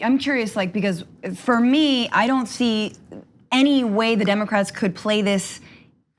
I'm curious, like, because for me, I don't see any way the Democrats could play this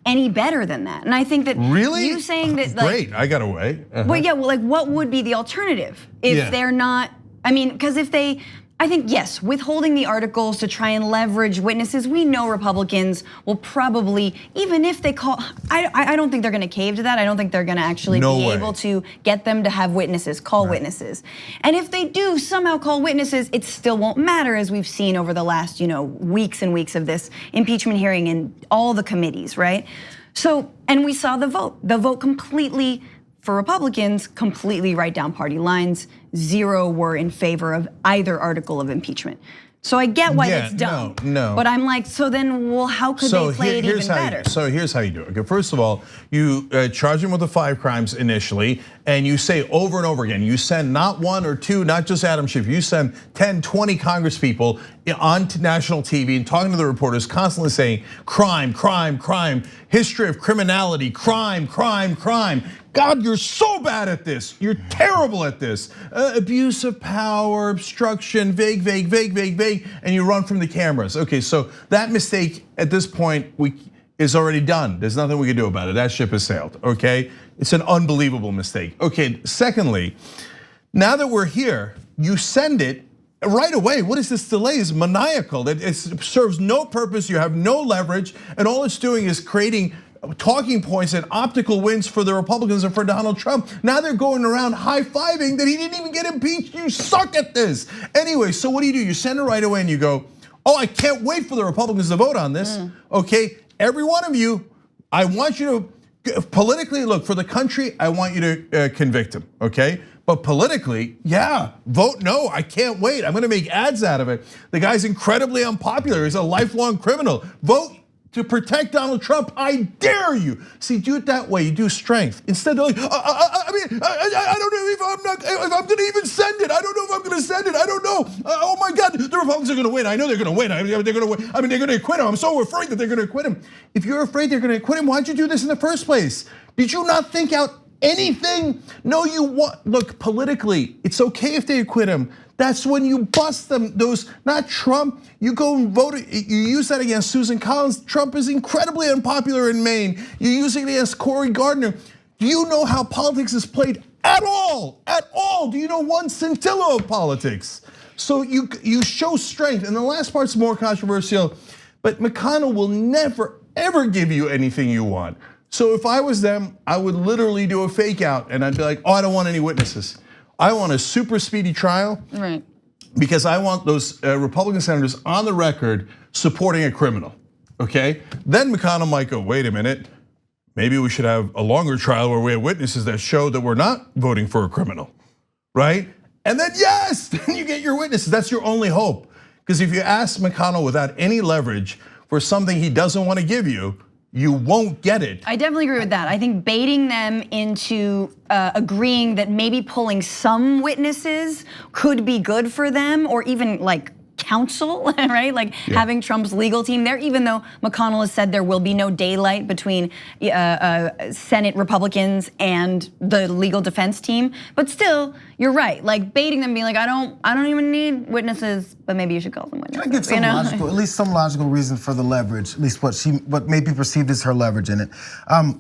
any better than that. And I think that you saying that, like, great, I got away. Well, yeah, well, like, what would be the alternative if they're not? I mean, because if they, I think, yes, withholding the articles to try and leverage witnesses. We know Republicans will probably, even if they call, I don't think they're gonna cave to that. I don't think they're gonna actually be able to get them to have witnesses, call witnesses. And if they do somehow call witnesses, it still won't matter, as we've seen over the last, weeks and weeks of this impeachment hearing in all the committees, right? So, and we saw the vote completely, for Republicans, completely right down party lines. 0 were in favor of either article of impeachment. So I get why it's done. No. But I'm like, so then, well, how could they play it even better? So here's how you do it. Okay, first of all, you charge them with the 5 crimes initially, and you say over and over again, you send not 1 or 2, not just Adam Schiff, you send 10, 20 Congress people on national TV and talking to the reporters, constantly saying crime, crime, crime, history of criminality, crime, crime, crime. God, you're so bad at this. You're terrible at this. Abuse of power, obstruction, vague, and you run from the cameras. Okay, so that mistake at this point is already done. There's nothing we can do about it. That ship has sailed, okay? It's an unbelievable mistake. Okay, secondly, now that we're here, you send it right away. What is this delay? Is maniacal. It serves no purpose. You have no leverage, and all it's doing is creating talking points and optical wins for the Republicans and for Donald Trump. Now they're going around high-fiving that he didn't even get impeached. You suck at this. Anyway, so what do? You send it right away and you go, oh, I can't wait for the Republicans to vote on this. Okay, every one of you, I want you to, politically, look, for the country, I want you to convict him, okay? But politically, yeah, vote no, I can't wait. I'm gonna make ads out of it. The guy's incredibly unpopular, he's a lifelong criminal. Vote to protect Donald Trump, I dare you. See, do it that way, you do strength. Instead, they're like, I don't know if I'm gonna even send it. I don't know if I'm gonna send it, I don't know. Oh my God, the Republicans are gonna win. I know they're gonna win. They're gonna win. I mean, they're gonna acquit him. I'm so afraid that they're gonna acquit him. If you're afraid they're gonna acquit him, why'd you do this in the first place? Did you not think out anything? No, you want, look, politically, it's okay if they acquit him. That's when you bust them, those, not Trump, you go and vote, you use that against Susan Collins. Trump is incredibly unpopular in Maine. You're using it against Cory Gardner. Do you know how politics is played at all? At all, do you know one scintilla of politics? So you show strength, and the last part's more controversial, but McConnell will never, ever give you anything you want. So if I was them, I would literally do a fake out and I'd be like, oh, I don't want any witnesses. I want a super speedy trial, right? Because I want those Republican senators on the record supporting a criminal, okay? Then McConnell might go, wait a minute, maybe we should have a longer trial where we have witnesses that show that we're not voting for a criminal, right? And then yes, then you get your witnesses, that's your only hope. Because if you ask McConnell without any leverage for something he doesn't want to give you, you won't get it. I definitely agree with that. I think baiting them into agreeing that maybe pulling some witnesses could be good for them, or even like counsel, right? Like having Trump's legal team there, even though McConnell has said there will be no daylight between Senate Republicans and the legal defense team. But still, you're right. Like baiting them, being like, I don't even need witnesses, but maybe you should call them witnesses. Can I get some logical, at least some logical reason for the leverage, at least what may be perceived as her leverage in it.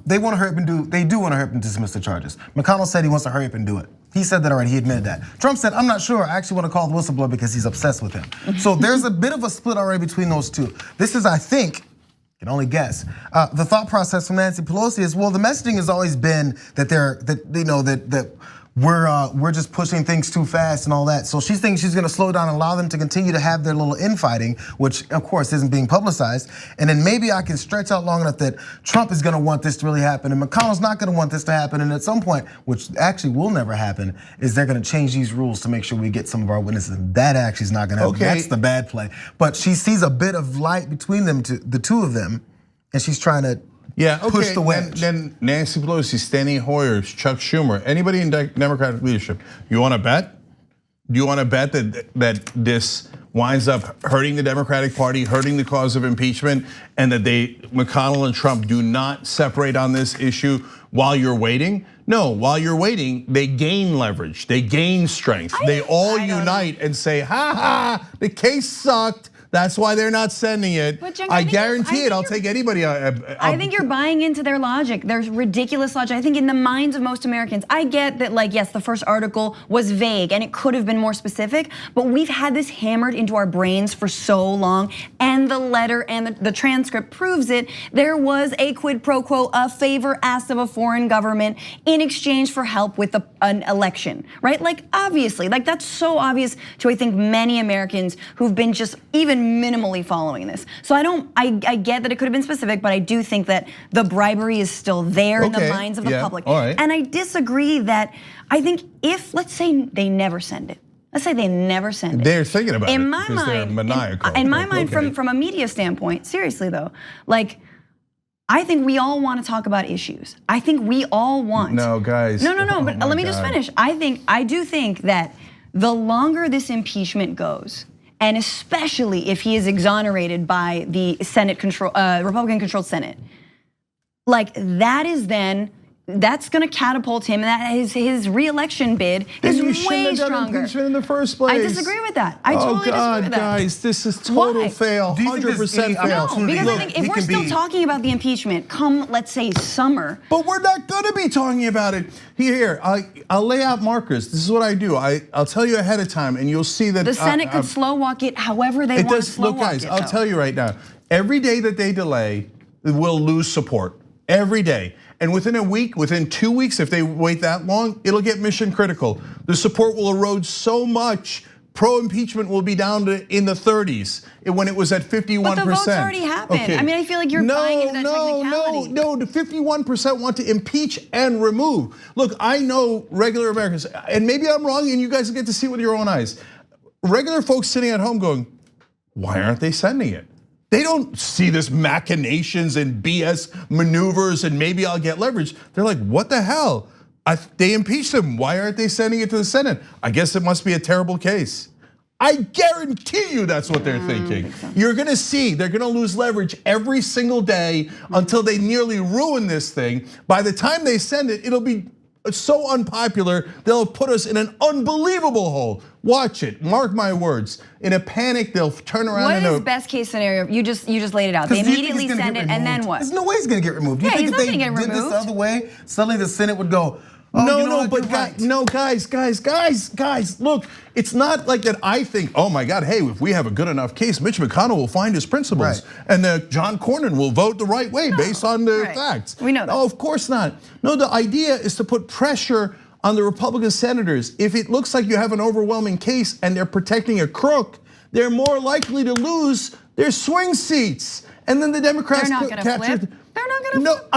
They want to hurry up and they do want to hurry up and dismiss the charges. McConnell said he wants to hurry up and do it. He said that already, he admitted that. Trump said, I'm not sure, I actually want to call the whistleblower because he's obsessed with him. So there's a bit of a split already between those two. This is, I think, can only guess. The thought process from Nancy Pelosi is, well, the messaging has always been that we're just pushing things too fast and all that. So she thinks she's gonna slow down and allow them to continue to have their little infighting, which of course isn't being publicized. And then maybe I can stretch out long enough that Trump is gonna want this to really happen and McConnell's not gonna want this to happen. And at some point, which actually will never happen, is they're gonna change these rules to make sure we get some of our witnesses. And that actually is not gonna happen. That's the bad play. But she sees a bit of light between them, the two of them, and she's trying to push the wedge. Then Nancy Pelosi, Steny Hoyer, Chuck Schumer, anybody in Democratic leadership, you want to bet? Do you want to bet that this winds up hurting the Democratic Party, hurting the cause of impeachment, and that McConnell and Trump do not separate on this issue while you're waiting. No, while you're waiting, they gain leverage, they gain strength. They all unite and say, ha ha, the case sucked. That's why they're not sending it. Cenk, I guarantee it. I'll take anybody. I think you're buying into their logic. There's ridiculous logic. I think in the minds of most Americans, I get that, like, yes, the first article was vague and it could have been more specific, but we've had this hammered into our brains for so long, and the letter and the transcript proves it. There was a quid pro quo, a favor asked of a foreign government in exchange for help with an election, right? Like, obviously, like, that's so obvious to, I think, many Americans who've been just even minimally following this. So I get that it could have been specific, but I do think that the bribery is still there in the minds of the public. And I disagree that, I think if, let's say they never send it. Let's say they never send it. They're thinking about in it my because they're mind, maniacal. In my mind, from a media standpoint, seriously though, like, I think we all want to talk about issues. I think we all want. No, guys. No, but let me just finish. I do think that the longer this impeachment goes, and especially if he is exonerated by the Republican-controlled Senate, like, that is then, that's gonna catapult him, and that his re-election bid is way stronger. Done impeachment in the first place. I disagree with that. I totally disagree with that. Guys, this is total fail. 100% fail. No, because I think if we're still talking about the impeachment come, let's say, summer. But we're not gonna be talking about it. Here, I'll lay out markers. This is what I do. I'll tell you ahead of time, and you'll see that the Senate could slow walk it however they want to slow walk it. Look, guys, I'll tell you right now. Every day that they delay, we'll lose support. Every day. And within a week, within 2 weeks, if they wait that long, it'll get mission critical. The support will erode so much. Pro-impeachment will be down to in the 30s when it was at 51%. But the votes already happened. Okay. I mean, I feel like you're buying into that technicality. No, the 51% want to impeach and remove. Look, I know regular Americans, and maybe I'm wrong, and you guys get to see with your own eyes. Regular folks sitting at home going, why aren't they sending it? They don't see this machinations and BS maneuvers and maybe I'll get leverage. They're like, what the hell? They impeached him. Why aren't they sending it to the Senate? I guess it must be a terrible case. I guarantee you that's what they're thinking. You're gonna see, they're gonna lose leverage every single day until they nearly ruin this thing. By the time they send it, it'll be so unpopular, they'll put us in an unbelievable hole. Watch it, mark my words. In a panic, they'll turn around. What is best case scenario? You just laid it out. They immediately send it, and then what? There's no way he's gonna get removed. Yeah, you think he's not if gonna get they did removed. this the other way, suddenly the Senate would go, guys, look, it's not like that. I think, oh my God, hey, if we have a good enough case, Mitch McConnell will find his principles, and John Cornyn will vote the right way based on the facts. We know that. Oh, of course not. No, the idea is to put pressure on the Republican senators. If it looks like you have an overwhelming case and they're protecting a crook, they're more likely to lose their swing seats. And then the Democrats They're not gonna flip. They're not gonna flip.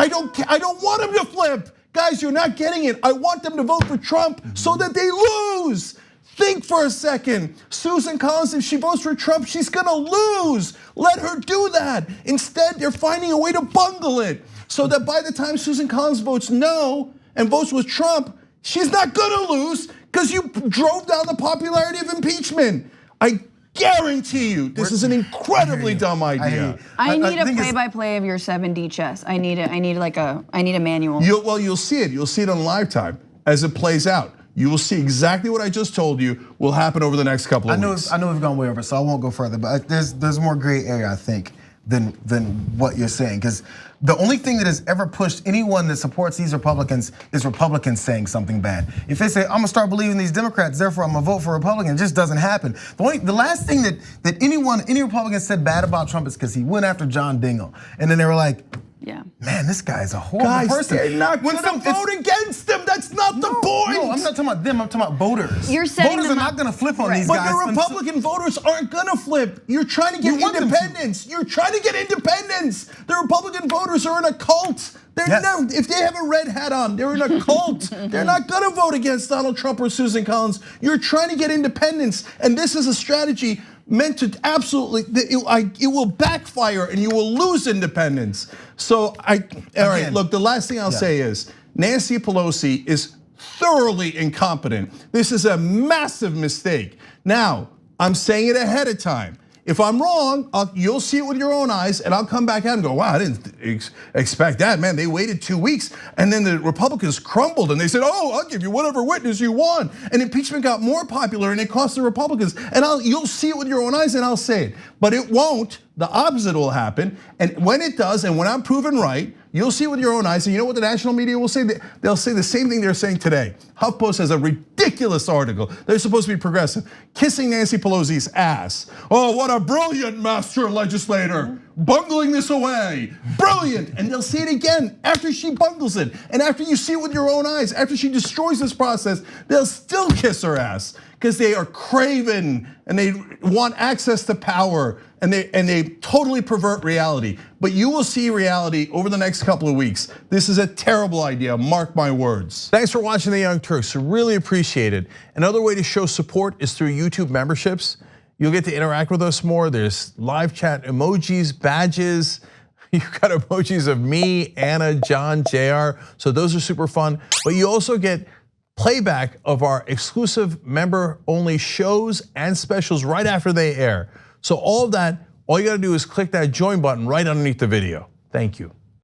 I don't want them to flip. Guys, you're not getting it. I want them to vote for Trump so that they lose. Think for a second. Susan Collins, if she votes for Trump, she's gonna lose. Let her do that. Instead, they're finding a way to bungle it so that by the time Susan Collins votes no and votes with Trump, she's not gonna lose because you drove down the popularity of impeachment. I guarantee you, this is an incredibly dumb idea. I need a play-by-play of your 7D chess. I need a manual. You'll see it. You'll see it on Lifetime as it plays out. You will see exactly what I just told you will happen over the next couple of weeks. I know we've gone way over, so I won't go further. But there's more gray area, I think, than what you're saying, because the only thing that has ever pushed anyone that supports these Republicans is Republicans saying something bad. If they say, I'm gonna start believing these Democrats, therefore I'm gonna vote for Republicans, it just doesn't happen. The last thing that any Republican said bad about Trump is because he went after John Dingell. And then they were like, yeah, man, this guy's a horrible person. They're not gonna vote against them. That's not the point. No, I'm not talking about them. I'm talking about voters. You're setting voters them are not up. gonna flip on these But guys. the Republican voters aren't gonna flip. You're trying to get independence. You're trying to get independence. The Republican voters are in a cult. If they have a red hat on, they're in a cult. They're not gonna vote against Donald Trump or Susan Collins. You're trying to get independence, and this is a strategy meant to absolutely, it will backfire and you will lose independence. So all right, look, the last thing I'll say is Nancy Pelosi is thoroughly incompetent. This is a massive mistake. Now, I'm saying it ahead of time. If I'm wrong, you'll see it with your own eyes, and I'll come back out and go, wow, I didn't expect that. Man, they waited 2 weeks, and then the Republicans crumbled, and they said, oh, I'll give you whatever witness you want. And impeachment got more popular, and it cost the Republicans. And you'll see it with your own eyes, and I'll say it. But it won't. The opposite will happen. And when it does, and when I'm proven right, you'll see it with your own eyes. And you know what the national media will say? They'll say the same thing they're saying today. HuffPost has a ridiculous article. They're supposed to be progressive, kissing Nancy Pelosi's ass. Oh, what a brilliant master legislator, bungling this away, brilliant. And they'll say it again after she bungles it. And after you see it with your own eyes, after she destroys this process, they'll still kiss her ass because they are craven and they want access to power and they totally pervert reality. But you will see reality over the next couple of weeks. This is a terrible idea, mark my words. Thanks for watching the Young Turks, really appreciate it. Another way to show support is through YouTube memberships. You'll get to interact with us more. There's live chat emojis, badges. You've got emojis of me, Anna, John, Jayar. So those are super fun. But you also get playback of our exclusive member-only shows and specials right after they air. So all of that, all you gotta do is click that join button right underneath the video. Thank you.